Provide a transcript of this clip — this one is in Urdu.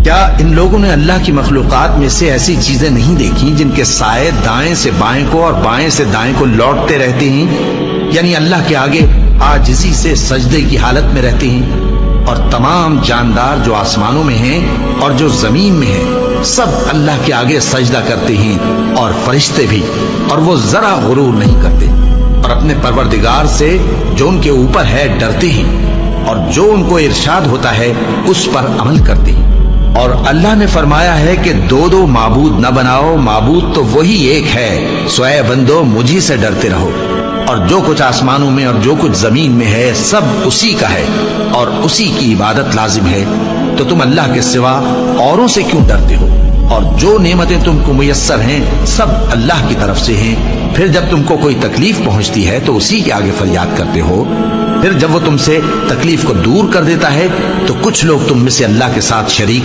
کیا ان لوگوں نے اللہ کی مخلوقات میں سے ایسی چیزیں نہیں دیکھی جن کے سائے دائیں سے بائیں کو اور بائیں سے دائیں کو لوٹتے رہتے ہیں، یعنی اللہ کے آگے عاجزی سے سجدے کی حالت میں رہتے ہیں؟ اور تمام جاندار جو آسمانوں میں ہیں اور جو زمین میں ہیں سب اللہ کے آگے سجدہ کرتے ہیں، اور فرشتے بھی، اور وہ ذرا غرور نہیں کرتے، اور اپنے پروردگار سے جو ان کے اوپر ہے ڈرتے ہیں، اور جو ان کو ارشاد ہوتا ہے اس پر عمل کرتے ہیں۔ اور اللہ نے فرمایا ہے کہ دو معبود نہ بناؤ، معبود تو وہی ایک ہے، سو اے بندو مجھی سے ڈرتے رہو۔ اور جو کچھ آسمانوں میں اور جو کچھ زمین میں ہے سب اسی کا ہے، اور اسی کی عبادت لازم ہے، تو تم اللہ کے سوا اوروں سے کیوں ڈرتے ہو؟ اور جو نعمتیں تم کو میسر ہیں سب اللہ کی طرف سے ہیں۔ پھر جب تم کو کوئی تکلیف پہنچتی ہے تو اسی کے آگے فریاد کرتے ہو، پھر جب وہ تم سے تکلیف کو دور کر دیتا ہے تو کچھ لوگ تم میں سے اللہ کے ساتھ شریک